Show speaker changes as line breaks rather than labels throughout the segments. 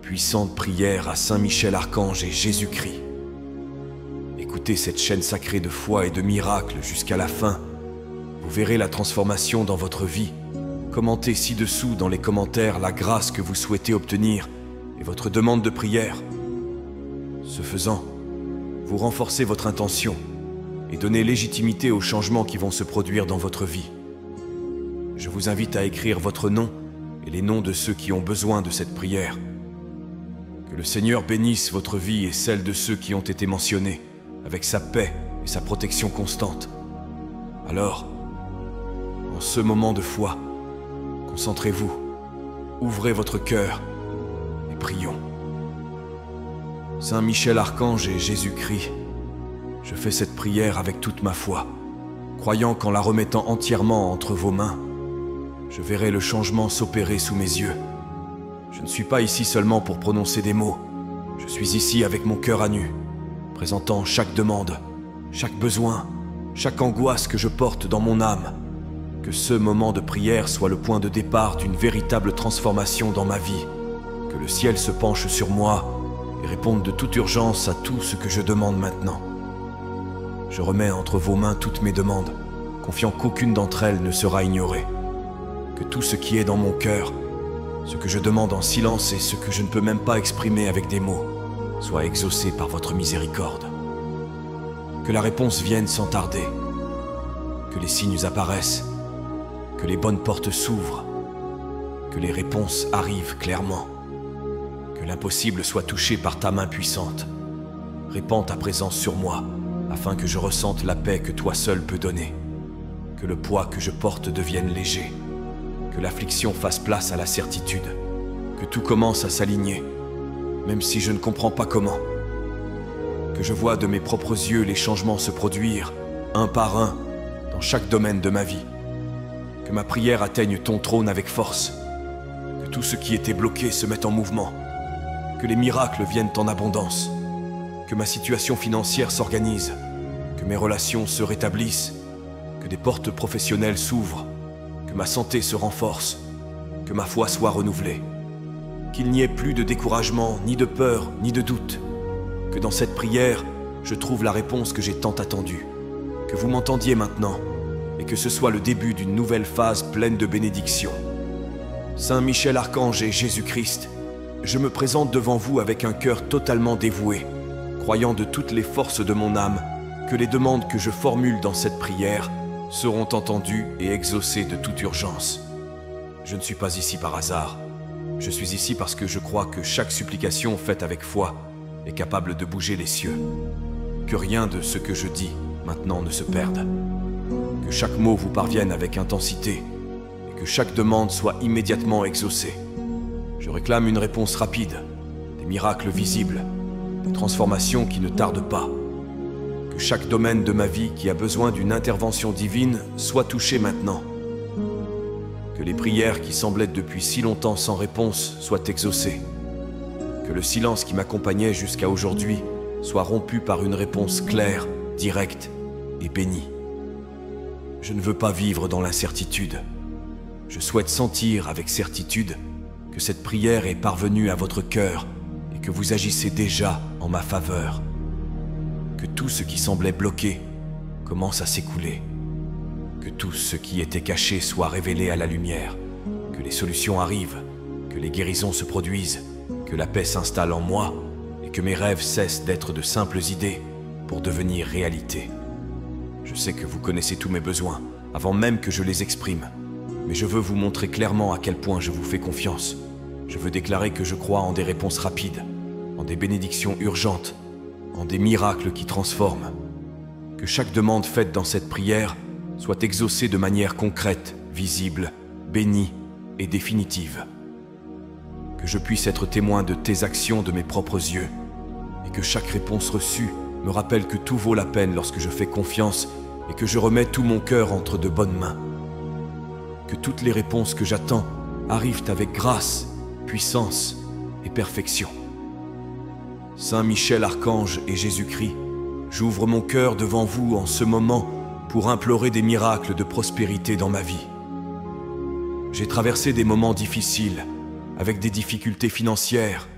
puissante prière à Saint Michel Archange et Jésus-Christ. Écoutez cette chaîne sacrée de foi et de miracles jusqu'à la fin. Vous verrez la transformation dans votre vie. Commentez ci-dessous dans les commentaires la grâce que vous souhaitez obtenir et votre demande de prière. Ce faisant, vous renforcez votre intention et donnez légitimité aux changements qui vont se produire dans votre vie. Je vous invite à écrire votre nom et les noms de ceux qui ont besoin de cette prière. Que le Seigneur bénisse votre vie et celle de ceux qui ont été mentionnés, avec sa paix et sa protection constante. Alors, en ce moment de foi, concentrez-vous, ouvrez votre cœur et prions. Saint Michel Archange et Jésus-Christ, je fais cette prière avec toute ma foi, croyant qu'en la remettant entièrement entre vos mains, je verrai le changement s'opérer sous mes yeux. Je ne suis pas ici seulement pour prononcer des mots, je suis ici avec mon cœur à nu, présentant chaque demande, chaque besoin, chaque angoisse que je porte dans mon âme. Que ce moment de prière soit le point de départ d'une véritable transformation dans ma vie. Que le ciel se penche sur moi et réponde de toute urgence à tout ce que je demande maintenant. Je remets entre vos mains toutes mes demandes, confiant qu'aucune d'entre elles ne sera ignorée. Que tout ce qui est dans mon cœur, ce que je demande en silence et ce que je ne peux même pas exprimer avec des mots, soit exaucé par votre miséricorde. Que la réponse vienne sans tarder, que les signes apparaissent, que les bonnes portes s'ouvrent, que les réponses arrivent clairement, que l'impossible soit touché par ta main puissante. Répands ta présence sur moi, afin que je ressente la paix que toi seul peux donner, que le poids que je porte devienne léger, que l'affliction fasse place à la certitude, que tout commence à s'aligner, même si je ne comprends pas comment, que je vois de mes propres yeux les changements se produire, un par un, dans chaque domaine de ma vie, que ma prière atteigne ton trône avec force, que tout ce qui était bloqué se mette en mouvement, que les miracles viennent en abondance, que ma situation financière s'organise, que mes relations se rétablissent, que des portes professionnelles s'ouvrent, que ma santé se renforce, que ma foi soit renouvelée, qu'il n'y ait plus de découragement, ni de peur, ni de doute, que dans cette prière, je trouve la réponse que j'ai tant attendue, que vous m'entendiez maintenant, et que ce soit le début d'une nouvelle phase pleine de bénédictions. Saint Michel Archange et Jésus-Christ, je me présente devant vous avec un cœur totalement dévoué, croyant de toutes les forces de mon âme que les demandes que je formule dans cette prière seront entendues et exaucées de toute urgence. Je ne suis pas ici par hasard. Je suis ici parce que je crois que chaque supplication faite avec foi est capable de bouger les cieux. Que rien de ce que je dis maintenant ne se perde. Que chaque mot vous parvienne avec intensité et que chaque demande soit immédiatement exaucée. Je réclame une réponse rapide, des miracles visibles, des transformations qui ne tardent pas. Que chaque domaine de ma vie qui a besoin d'une intervention divine soit touché maintenant. Que les prières qui semblaient depuis si longtemps sans réponse soient exaucées. Que le silence qui m'accompagnait jusqu'à aujourd'hui soit rompu par une réponse claire, directe et bénie. Je ne veux pas vivre dans l'incertitude. Je souhaite sentir avec certitude que cette prière est parvenue à votre cœur et que vous agissez déjà en ma faveur. Que tout ce qui semblait bloqué commence à s'écouler. Que tout ce qui était caché soit révélé à la lumière. Que les solutions arrivent, que les guérisons se produisent, que la paix s'installe en moi et que mes rêves cessent d'être de simples idées pour devenir réalité. Je sais que vous connaissez tous mes besoins, avant même que je les exprime. Mais je veux vous montrer clairement à quel point je vous fais confiance. Je veux déclarer que je crois en des réponses rapides, en des bénédictions urgentes, en des miracles qui transforment. Que chaque demande faite dans cette prière soit exaucée de manière concrète, visible, bénie et définitive. Que je puisse être témoin de tes actions de mes propres yeux, et que chaque réponse reçue me rappelle que tout vaut la peine lorsque je fais confiance et que je remets tout mon cœur entre de bonnes mains. Que toutes les réponses que j'attends arrivent avec grâce, puissance et perfection. Saint Michel Archange et Jésus-Christ, j'ouvre mon cœur devant vous en ce moment pour implorer des miracles de prospérité dans ma vie. J'ai traversé des moments difficiles, avec des difficultés financières,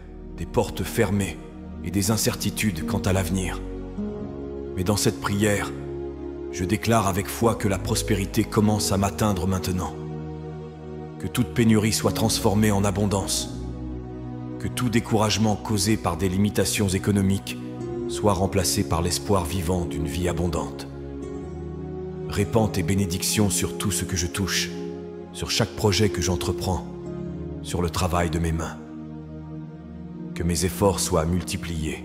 des portes fermées et des incertitudes quant à l'avenir. Mais dans cette prière, je déclare avec foi que la prospérité commence à m'atteindre maintenant. Que toute pénurie soit transformée en abondance. Que tout découragement causé par des limitations économiques soit remplacé par l'espoir vivant d'une vie abondante. Répands tes bénédictions sur tout ce que je touche, sur chaque projet que j'entreprends, sur le travail de mes mains. Que mes efforts soient multipliés.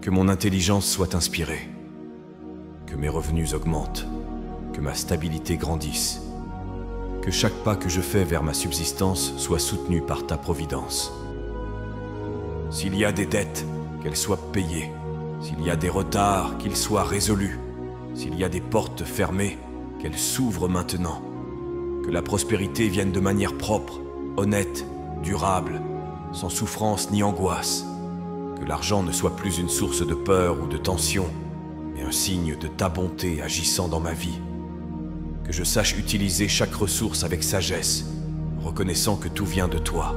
Que mon intelligence soit inspirée. Que mes revenus augmentent. Que ma stabilité grandisse. Que chaque pas que je fais vers ma subsistance soit soutenu par ta providence. S'il y a des dettes, qu'elles soient payées. S'il y a des retards, qu'ils soient résolus. S'il y a des portes fermées, qu'elles s'ouvrent maintenant. Que la prospérité vienne de manière propre, honnête, durable, sans souffrance ni angoisse. Que l'argent ne soit plus une source de peur ou de tension, mais un signe de ta bonté agissant dans ma vie. Que je sache utiliser chaque ressource avec sagesse, reconnaissant que tout vient de toi.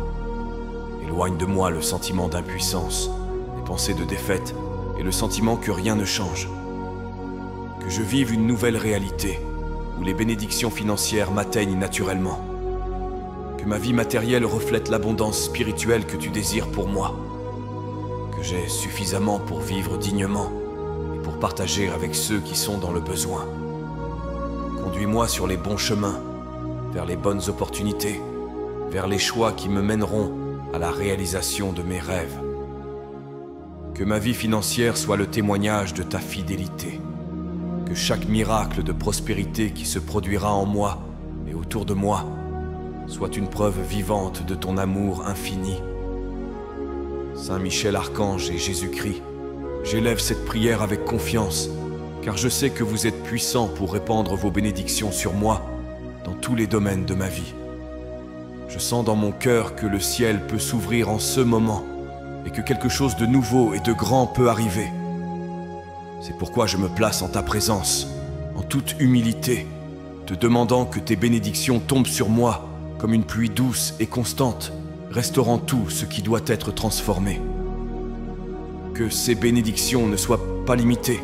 Éloigne de moi le sentiment d'impuissance, les pensées de défaite et le sentiment que rien ne change. Que je vive une nouvelle réalité, où les bénédictions financières m'atteignent naturellement. Que ma vie matérielle reflète l'abondance spirituelle que tu désires pour moi. Que j'ai suffisamment pour vivre dignement et pour partager avec ceux qui sont dans le besoin. Conduis-moi sur les bons chemins, vers les bonnes opportunités, vers les choix qui me mèneront à la réalisation de mes rêves. Que ma vie financière soit le témoignage de ta fidélité. Que chaque miracle de prospérité qui se produira en moi et autour de moi soit une preuve vivante de ton amour infini. Saint Michel Archange et Jésus-Christ, j'élève cette prière avec confiance, car je sais que vous êtes puissants pour répandre vos bénédictions sur moi dans tous les domaines de ma vie. Je sens dans mon cœur que le ciel peut s'ouvrir en ce moment et que quelque chose de nouveau et de grand peut arriver. C'est pourquoi je me place en ta présence, en toute humilité, te demandant que tes bénédictions tombent sur moi comme une pluie douce et constante, restaurant tout ce qui doit être transformé. Que ces bénédictions ne soient pas limitées,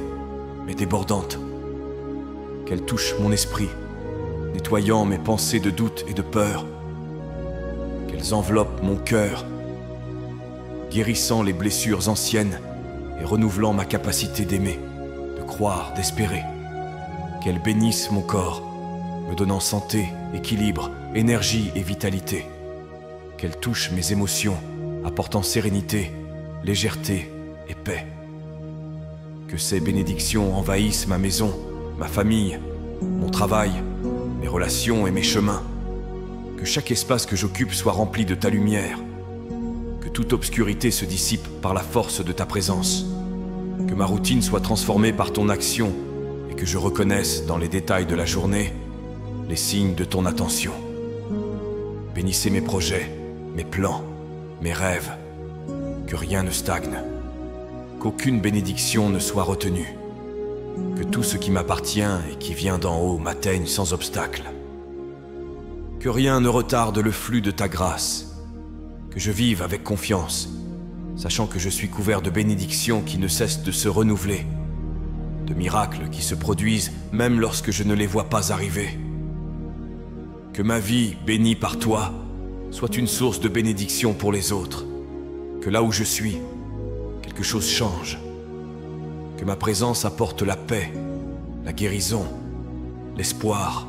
mais débordantes. Qu'elles touchent mon esprit, nettoyant mes pensées de doute et de peur. Qu'elles enveloppent mon cœur, guérissant les blessures anciennes et renouvelant ma capacité d'aimer, de croire, d'espérer. Qu'elles bénissent mon corps, me donnant santé, équilibre, énergie et vitalité. Qu'elles touchent mes émotions, apportant sérénité, légèreté et paix. Que ces bénédictions envahissent ma maison, ma famille, mon travail, mes relations et mes chemins. Que chaque espace que j'occupe soit rempli de ta lumière. Que toute obscurité se dissipe par la force de ta présence. Que ma routine soit transformée par ton action et que je reconnaisse dans les détails de la journée les signes de ton attention. Bénissez mes projets, mes plans, mes rêves. Que rien ne stagne. Qu'aucune bénédiction ne soit retenue. Que tout ce qui m'appartient et qui vient d'en haut m'atteigne sans obstacle. Que rien ne retarde le flux de ta grâce. Que je vive avec confiance, sachant que je suis couvert de bénédictions qui ne cessent de se renouveler, de miracles qui se produisent même lorsque je ne les vois pas arriver. Que ma vie, bénie par toi, soit une source de bénédiction pour les autres. Que là où je suis, quelque chose change. Que ma présence apporte la paix, la guérison, l'espoir.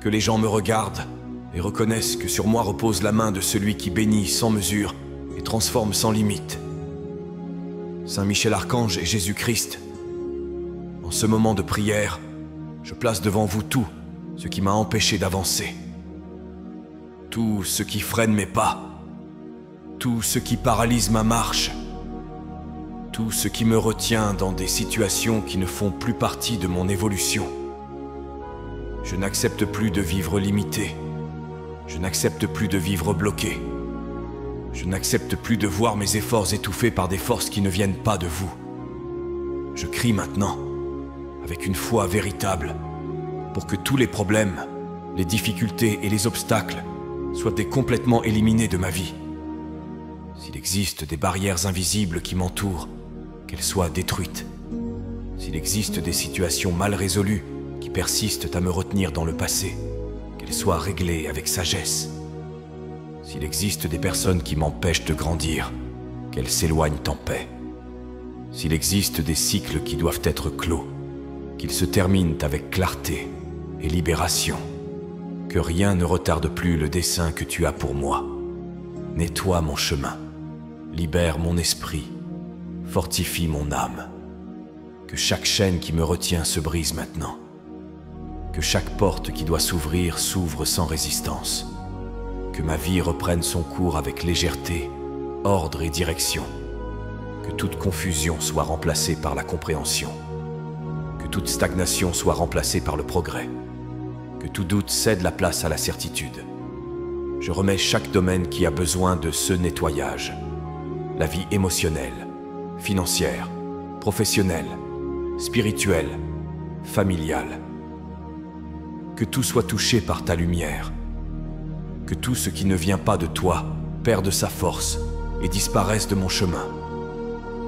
Que les gens me regardent et reconnaissent que sur moi repose la main de celui qui bénit sans mesure et transforme sans limite. Saint Michel Archange et Jésus-Christ, en ce moment de prière, je place devant vous tout ce qui m'a empêché d'avancer. Tout ce qui freine mes pas. Tout ce qui paralyse ma marche. Tout ce qui me retient dans des situations qui ne font plus partie de mon évolution. Je n'accepte plus de vivre limité. Je n'accepte plus de vivre bloqué. Je n'accepte plus de voir mes efforts étouffés par des forces qui ne viennent pas de vous. Je crie maintenant, avec une foi véritable, pour que tous les problèmes, les difficultés et les obstacles soient complètement éliminés de ma vie. S'il existe des barrières invisibles qui m'entourent, qu'elles soient détruites. S'il existe des situations mal résolues qui persistent à me retenir dans le passé, qu'elles soient réglées avec sagesse. S'il existe des personnes qui m'empêchent de grandir, qu'elles s'éloignent en paix. S'il existe des cycles qui doivent être clos, qu'ils se terminent avec clarté et libération. Que rien ne retarde plus le dessein que tu as pour moi. Nettoie mon chemin, libère mon esprit, fortifie mon âme. Que chaque chaîne qui me retient se brise maintenant. Que chaque porte qui doit s'ouvrir s'ouvre sans résistance. Que ma vie reprenne son cours avec légèreté, ordre et direction. Que toute confusion soit remplacée par la compréhension. Que toute stagnation soit remplacée par le progrès. Que tout doute cède la place à la certitude. Je remets chaque domaine qui a besoin de ce nettoyage. La vie émotionnelle, financière, professionnelle, spirituelle, familiale. Que tout soit touché par ta lumière. Que tout ce qui ne vient pas de toi perde sa force et disparaisse de mon chemin.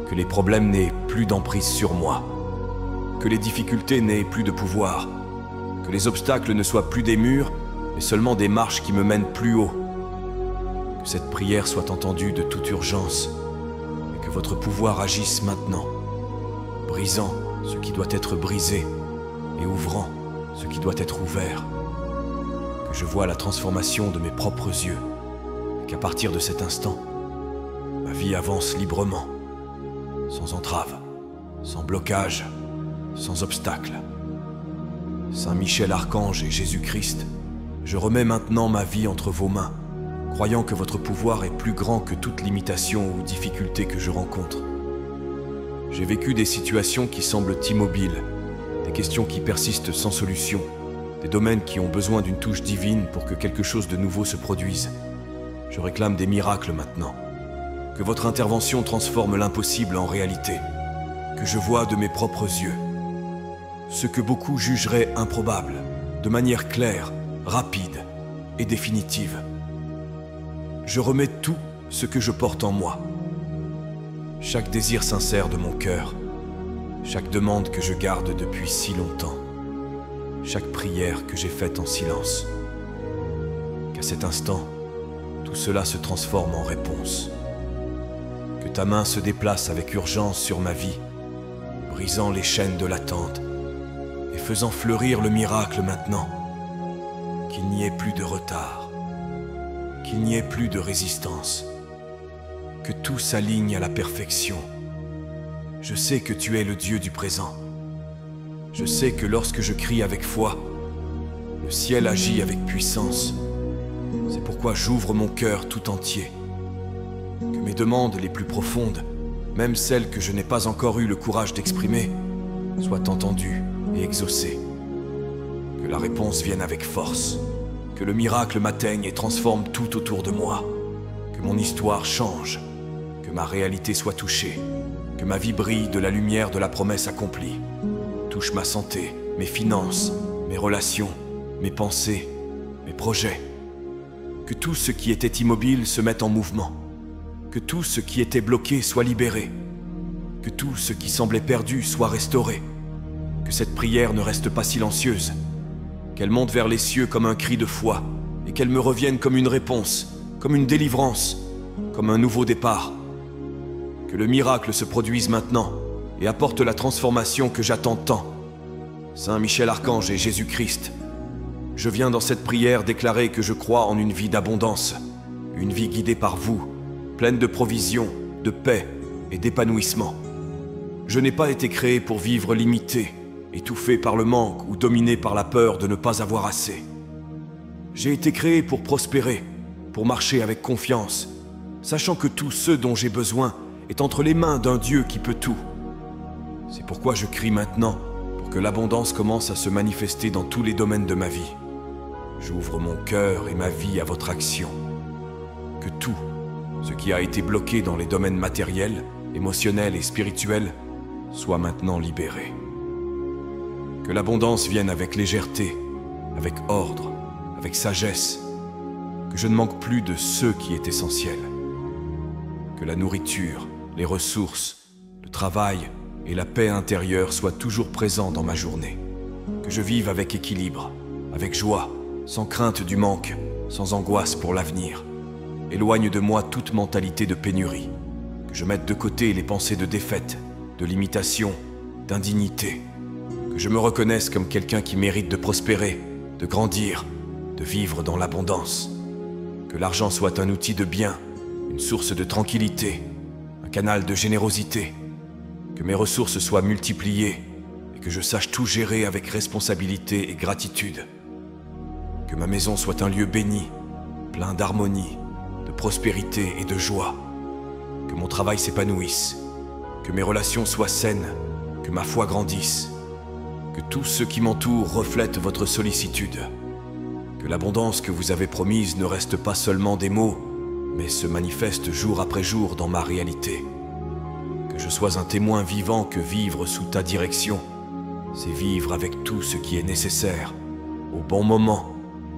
Que les problèmes n'aient plus d'emprise sur moi. Que les difficultés n'aient plus de pouvoir. Que les obstacles ne soient plus des murs, mais seulement des marches qui me mènent plus haut. Que cette prière soit entendue de toute urgence, et que votre pouvoir agisse maintenant, brisant ce qui doit être brisé et ouvrant ce qui doit être ouvert. Que je vois la transformation de mes propres yeux, et qu'à partir de cet instant, ma vie avance librement, sans entrave, sans blocage, sans obstacle. Saint Michel Archange et Jésus-Christ, je remets maintenant ma vie entre vos mains, croyant que votre pouvoir est plus grand que toute limitation ou difficulté que je rencontre. J'ai vécu des situations qui semblent immobiles, des questions qui persistent sans solution, des domaines qui ont besoin d'une touche divine pour que quelque chose de nouveau se produise. Je réclame des miracles maintenant. Que votre intervention transforme l'impossible en réalité. Que je vois de mes propres yeux ce que beaucoup jugeraient improbable, de manière claire, rapide et définitive. Je remets tout ce que je porte en moi. Chaque désir sincère de mon cœur, chaque demande que je garde depuis si longtemps, chaque prière que j'ai faite en silence. Qu'à cet instant, tout cela se transforme en réponse. Que ta main se déplace avec urgence sur ma vie, brisant les chaînes de l'attente et faisant fleurir le miracle maintenant. Qu'il n'y ait plus de retard, qu'il n'y ait plus de résistance, que tout s'aligne à la perfection. Je sais que tu es le Dieu du présent. Je sais que lorsque je crie avec foi, le ciel agit avec puissance. C'est pourquoi j'ouvre mon cœur tout entier. Que mes demandes les plus profondes, même celles que je n'ai pas encore eu le courage d'exprimer, soient entendues et exaucées. Que la réponse vienne avec force. Que le miracle m'atteigne et transforme tout autour de moi. Que mon histoire change. Que ma réalité soit touchée. Que ma vie brille de la lumière de la promesse accomplie. Touche ma santé, mes finances, mes relations, mes pensées, mes projets. Que tout ce qui était immobile se mette en mouvement. Que tout ce qui était bloqué soit libéré. Que tout ce qui semblait perdu soit restauré. Que cette prière ne reste pas silencieuse. Qu'elle monte vers les cieux comme un cri de foi et qu'elle me revienne comme une réponse, comme une délivrance, comme un nouveau départ. Que le miracle se produise maintenant et apporte la transformation que j'attends tant. Saint Michel Archange et Jésus-Christ, je viens dans cette prière déclarer que je crois en une vie d'abondance, une vie guidée par vous, pleine de provisions, de paix et d'épanouissement. Je n'ai pas été créé pour vivre limité, étouffé par le manque ou dominé par la peur de ne pas avoir assez. J'ai été créé pour prospérer, pour marcher avec confiance, sachant que tout ce dont j'ai besoin est entre les mains d'un Dieu qui peut tout. C'est pourquoi je crie maintenant pour que l'abondance commence à se manifester dans tous les domaines de ma vie. J'ouvre mon cœur et ma vie à votre action. Que tout ce qui a été bloqué dans les domaines matériels, émotionnels et spirituels soit maintenant libéré. Que l'abondance vienne avec légèreté, avec ordre, avec sagesse. Que je ne manque plus de ce qui est essentiel. Que la nourriture, les ressources, le travail et la paix intérieure soient toujours présents dans ma journée. Que je vive avec équilibre, avec joie, sans crainte du manque, sans angoisse pour l'avenir. Éloigne de moi toute mentalité de pénurie. Que je mette de côté les pensées de défaite, de limitation, d'indignité. Que je me reconnaisse comme quelqu'un qui mérite de prospérer, de grandir, de vivre dans l'abondance. Que l'argent soit un outil de bien, une source de tranquillité, un canal de générosité. Que mes ressources soient multipliées et que je sache tout gérer avec responsabilité et gratitude. Que ma maison soit un lieu béni, plein d'harmonie, de prospérité et de joie. Que mon travail s'épanouisse, que mes relations soient saines, que ma foi grandisse. Que tout ce qui m'entoure reflète votre sollicitude. Que l'abondance que vous avez promise ne reste pas seulement des mots, mais se manifeste jour après jour dans ma réalité. Que je sois un témoin vivant que vivre sous ta direction, c'est vivre avec tout ce qui est nécessaire, au bon moment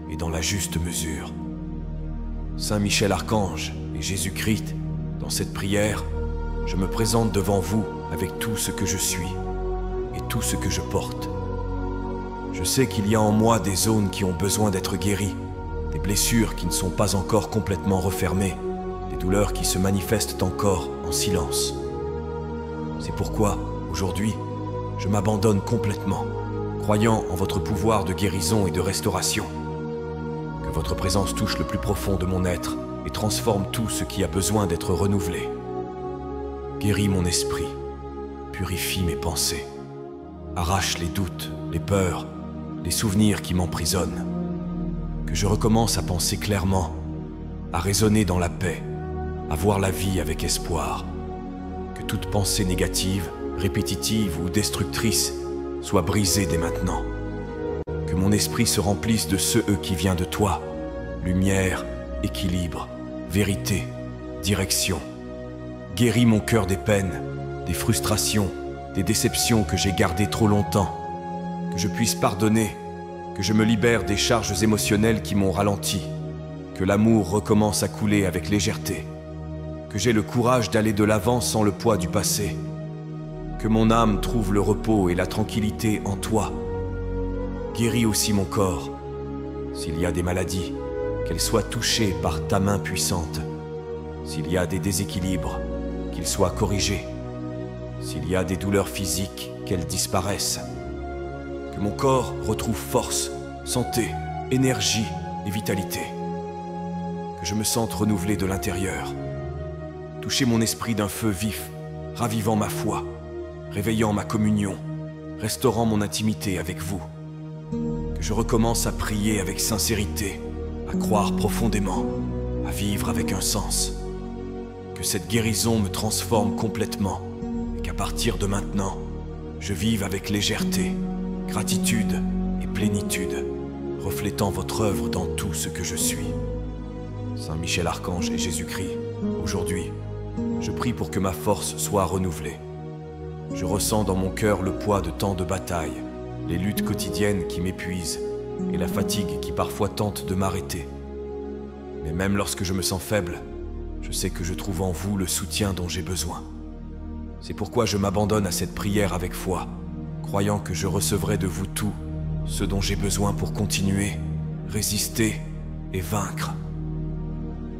et dans la juste mesure. Saint Michel Archange et Jésus-Christ, dans cette prière, je me présente devant vous avec tout ce que je suis et tout ce que je porte. Je sais qu'il y a en moi des zones qui ont besoin d'être guéries, des blessures qui ne sont pas encore complètement refermées, des douleurs qui se manifestent encore en silence. C'est pourquoi, aujourd'hui, je m'abandonne complètement, croyant en votre pouvoir de guérison et de restauration. Que votre présence touche le plus profond de mon être et transforme tout ce qui a besoin d'être renouvelé. Guéris mon esprit, purifie mes pensées, arrache les doutes, les peurs, les souvenirs qui m'emprisonnent. Que je recommence à penser clairement, à raisonner dans la paix, à voir la vie avec espoir. Que toute pensée négative, répétitive ou destructrice soit brisée dès maintenant. Que mon esprit se remplisse de ce qui vient de toi, lumière, équilibre, vérité, direction. Guéris mon cœur des peines, des frustrations, des déceptions que j'ai gardées trop longtemps. Que je puisse pardonner, que je me libère des charges émotionnelles qui m'ont ralenti, que l'amour recommence à couler avec légèreté, que j'ai le courage d'aller de l'avant sans le poids du passé, que mon âme trouve le repos et la tranquillité en toi. Guéris aussi mon corps. S'il y a des maladies, qu'elles soient touchées par ta main puissante. S'il y a des déséquilibres, qu'ils soient corrigés. S'il y a des douleurs physiques, qu'elles disparaissent. Que mon corps retrouve force, santé, énergie et vitalité. Que je me sente renouvelé de l'intérieur. Toucher mon esprit d'un feu vif, ravivant ma foi, réveillant ma communion, restaurant mon intimité avec vous. Que je recommence à prier avec sincérité, à croire profondément, à vivre avec un sens. Que cette guérison me transforme complètement et qu'à partir de maintenant, je vive avec légèreté, gratitude et plénitude, reflétant votre œuvre dans tout ce que je suis. Saint Michel Archange et Jésus-Christ, aujourd'hui, je prie pour que ma force soit renouvelée. Je ressens dans mon cœur le poids de tant de batailles, les luttes quotidiennes qui m'épuisent et la fatigue qui parfois tente de m'arrêter. Mais même lorsque je me sens faible, je sais que je trouve en vous le soutien dont j'ai besoin. C'est pourquoi je m'abandonne à cette prière avec foi, croyant que je recevrai de vous tout ce dont j'ai besoin pour continuer, résister et vaincre.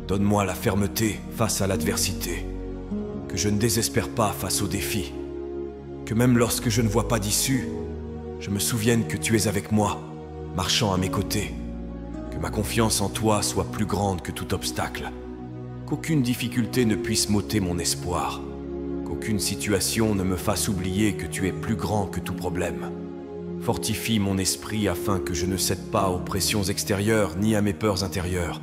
Donne-moi la fermeté face à l'adversité, que je ne désespère pas face aux défis, que même lorsque je ne vois pas d'issue, je me souvienne que tu es avec moi, marchant à mes côtés, que ma confiance en toi soit plus grande que tout obstacle, qu'aucune difficulté ne puisse m'ôter mon espoir, qu'aucune situation ne me fasse oublier que tu es plus grand que tout problème. Fortifie mon esprit afin que je ne cède pas aux pressions extérieures ni à mes peurs intérieures,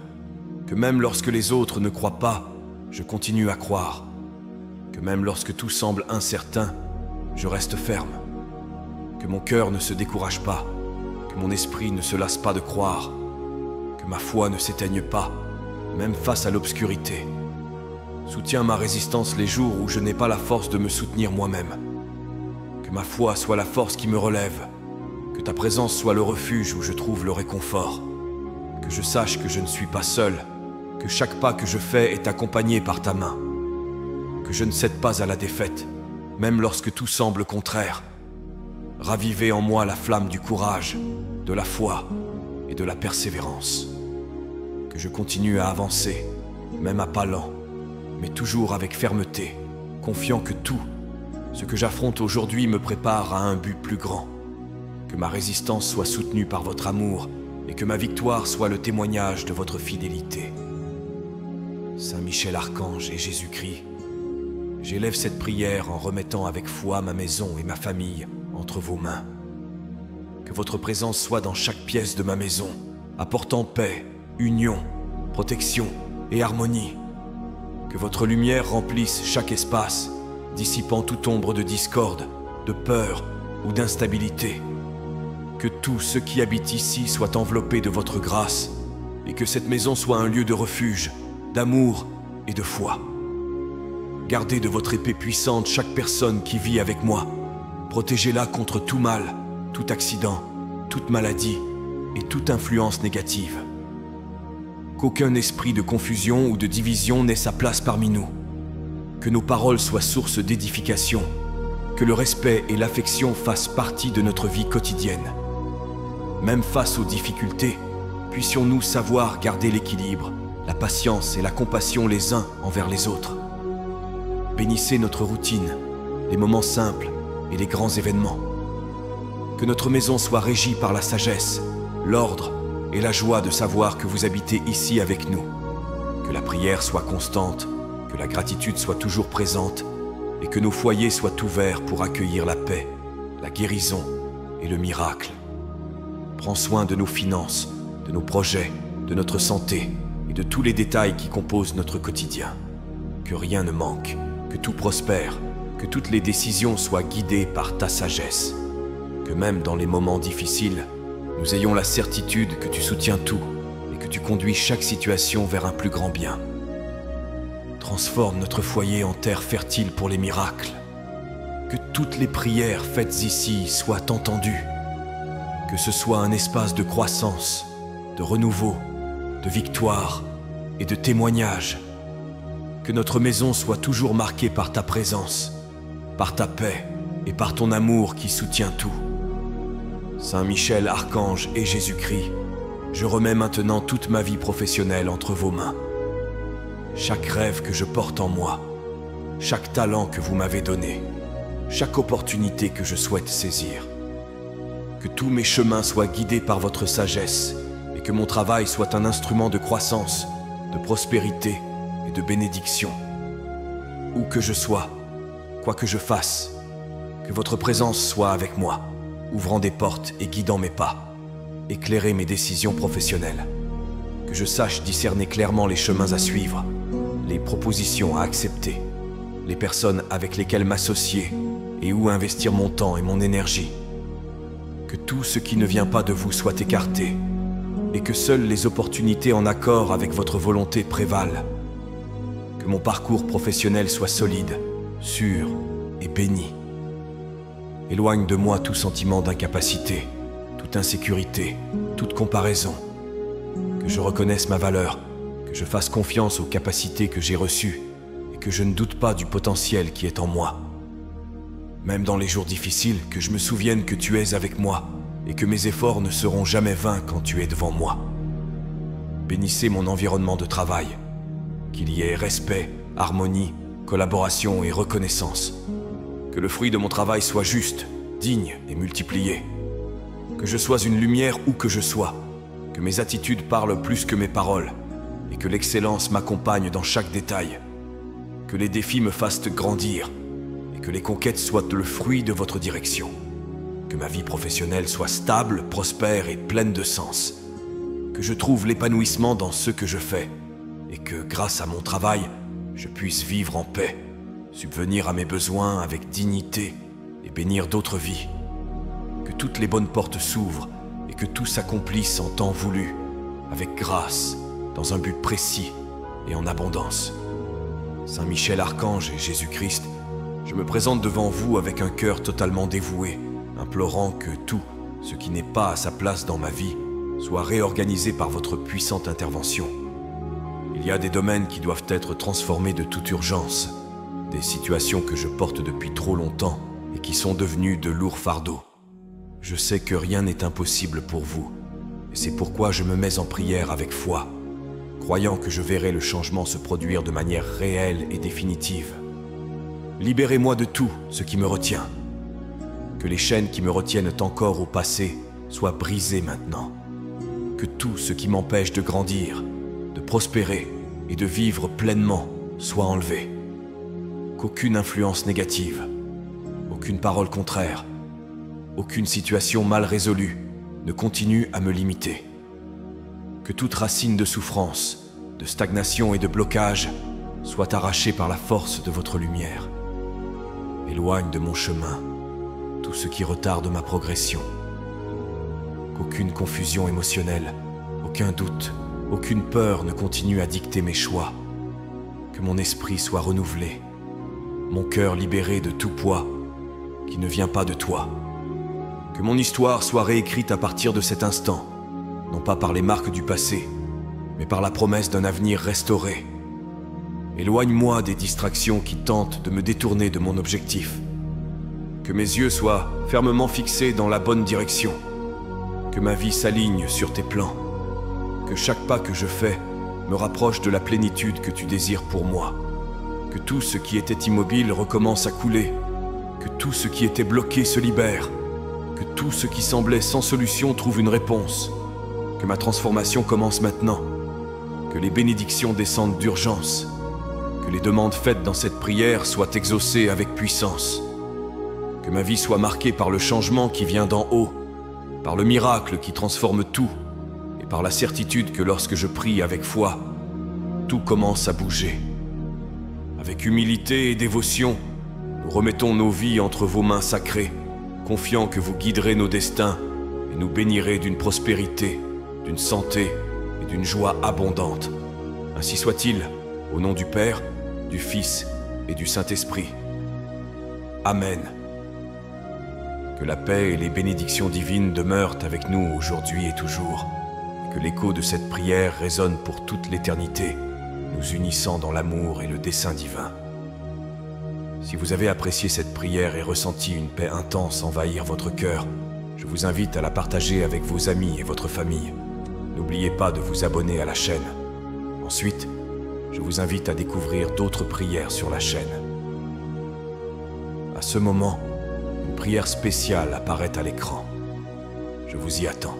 que même lorsque les autres ne croient pas, je continue à croire, que même lorsque tout semble incertain, je reste ferme, que mon cœur ne se décourage pas, que mon esprit ne se lasse pas de croire, que ma foi ne s'éteigne pas, même face à l'obscurité. Soutiens ma résistance les jours où je n'ai pas la force de me soutenir moi-même. Que ma foi soit la force qui me relève, que ta présence soit le refuge où je trouve le réconfort, que je sache que je ne suis pas seul, que chaque pas que je fais est accompagné par ta main, que je ne cède pas à la défaite, même lorsque tout semble contraire. Ravivez en moi la flamme du courage, de la foi et de la persévérance. Que je continue à avancer, même à pas lents, mais toujours avec fermeté, confiant que tout ce que j'affronte aujourd'hui me prépare à un but plus grand. Que ma résistance soit soutenue par votre amour et que ma victoire soit le témoignage de votre fidélité. Saint Michel Archange et Jésus-Christ, j'élève cette prière en remettant avec foi ma maison et ma famille entre vos mains. Que votre présence soit dans chaque pièce de ma maison, apportant paix, union, protection et harmonie. Que votre lumière remplisse chaque espace, dissipant toute ombre de discorde, de peur ou d'instabilité. Que tout ce qui habite ici soit enveloppé de votre grâce et que cette maison soit un lieu de refuge, d'amour et de foi. Gardez de votre épée puissante chaque personne qui vit avec moi. Protégez-la contre tout mal, tout accident, toute maladie et toute influence négative. Qu'aucun esprit de confusion ou de division n'ait sa place parmi nous. Que nos paroles soient source d'édification. Que le respect et l'affection fassent partie de notre vie quotidienne. Même face aux difficultés, puissions-nous savoir garder l'équilibre, la patience et la compassion les uns envers les autres. Bénissez notre routine, les moments simples et les grands événements. Que notre maison soit régie par la sagesse, l'ordre et la joie de savoir que vous habitez ici avec nous. Que la prière soit constante, que la gratitude soit toujours présente et que nos foyers soient ouverts pour accueillir la paix, la guérison et le miracle. Prends soin de nos finances, de nos projets, de notre santé et de tous les détails qui composent notre quotidien. Que rien ne manque, que tout prospère, que toutes les décisions soient guidées par ta sagesse. Que même dans les moments difficiles, nous ayons la certitude que tu soutiens tout et que tu conduis chaque situation vers un plus grand bien. Transforme notre foyer en terre fertile pour les miracles. Que toutes les prières faites ici soient entendues. Que ce soit un espace de croissance, de renouveau, de victoire et de témoignage. Que notre maison soit toujours marquée par ta présence, par ta paix et par ton amour qui soutient tout. Saint Michel Archange et Jésus-Christ, je remets maintenant toute ma vie professionnelle entre vos mains. Chaque rêve que je porte en moi, chaque talent que vous m'avez donné, chaque opportunité que je souhaite saisir. Que tous mes chemins soient guidés par votre sagesse et que mon travail soit un instrument de croissance, de prospérité et de bénédiction. Où que je sois, quoi que je fasse, que votre présence soit avec moi, ouvrant des portes et guidant mes pas, éclairer mes décisions professionnelles. Que je sache discerner clairement les chemins à suivre, les propositions à accepter, les personnes avec lesquelles m'associer et où investir mon temps et mon énergie. Que tout ce qui ne vient pas de vous soit écarté et que seules les opportunités en accord avec votre volonté prévalent. Que mon parcours professionnel soit solide, sûr et béni. Éloigne de moi tout sentiment d'incapacité, toute insécurité, toute comparaison. Que je reconnaisse ma valeur, que je fasse confiance aux capacités que j'ai reçues et que je ne doute pas du potentiel qui est en moi. Même dans les jours difficiles, que je me souvienne que tu es avec moi et que mes efforts ne seront jamais vains quand tu es devant moi. Bénissez mon environnement de travail, qu'il y ait respect, harmonie, collaboration et reconnaissance. Que le fruit de mon travail soit juste, digne et multiplié. Que je sois une lumière où que je sois, que mes attitudes parlent plus que mes paroles et que l'excellence m'accompagne dans chaque détail. Que les défis me fassent grandir et que les conquêtes soient le fruit de votre direction. Que ma vie professionnelle soit stable, prospère et pleine de sens. Que je trouve l'épanouissement dans ce que je fais et que, grâce à mon travail, je puisse vivre en paix, subvenir à mes besoins avec dignité et bénir d'autres vies. Que toutes les bonnes portes s'ouvrent et que tout s'accomplisse en temps voulu, avec grâce, dans un but précis et en abondance. Saint Michel Archange et Jésus-Christ, je me présente devant vous avec un cœur totalement dévoué, implorant que tout ce qui n'est pas à sa place dans ma vie soit réorganisé par votre puissante intervention. Il y a des domaines qui doivent être transformés de toute urgence, des situations que je porte depuis trop longtemps et qui sont devenues de lourds fardeaux. Je sais que rien n'est impossible pour vous, et c'est pourquoi je me mets en prière avec foi, croyant que je verrai le changement se produire de manière réelle et définitive. Libérez-moi de tout ce qui me retient. Que les chaînes qui me retiennent encore au passé soient brisées maintenant. Que tout ce qui m'empêche de grandir, de prospérer et de vivre pleinement soit enlevé. Qu'aucune influence négative, aucune parole contraire, aucune situation mal résolue ne continue à me limiter. Que toute racine de souffrance, de stagnation et de blocage soit arrachée par la force de votre lumière. Éloigne de mon chemin tout ce qui retarde ma progression. Qu'aucune confusion émotionnelle, aucun doute, aucune peur ne continue à dicter mes choix. Que mon esprit soit renouvelé, mon cœur libéré de tout poids qui ne vient pas de toi. Que mon histoire soit réécrite à partir de cet instant, non pas par les marques du passé, mais par la promesse d'un avenir restauré. Éloigne-moi des distractions qui tentent de me détourner de mon objectif. Que mes yeux soient fermement fixés dans la bonne direction. Que ma vie s'aligne sur tes plans. Que chaque pas que je fais me rapproche de la plénitude que tu désires pour moi. Que tout ce qui était immobile recommence à couler. Que tout ce qui était bloqué se libère. Que tout ce qui semblait sans solution trouve une réponse. Que ma transformation commence maintenant. Que les bénédictions descendent d'urgence. Que les demandes faites dans cette prière soient exaucées avec puissance. Que ma vie soit marquée par le changement qui vient d'en haut, par le miracle qui transforme tout, et par la certitude que lorsque je prie avec foi, tout commence à bouger. Avec humilité et dévotion, nous remettons nos vies entre vos mains sacrées, confiant que vous guiderez nos destins et nous bénirez d'une prospérité, d'une santé et d'une joie abondante. Ainsi soit-il, au nom du Père, du Fils et du Saint-Esprit. Amen. Que la paix et les bénédictions divines demeurent avec nous aujourd'hui et toujours, et que l'écho de cette prière résonne pour toute l'éternité, nous unissant dans l'amour et le dessein divin. Si vous avez apprécié cette prière et ressenti une paix intense envahir votre cœur, je vous invite à la partager avec vos amis et votre famille. N'oubliez pas de vous abonner à la chaîne. Ensuite, je vous invite à découvrir d'autres prières sur la chaîne. À ce moment, une prière spéciale apparaît à l'écran. Je vous y attends.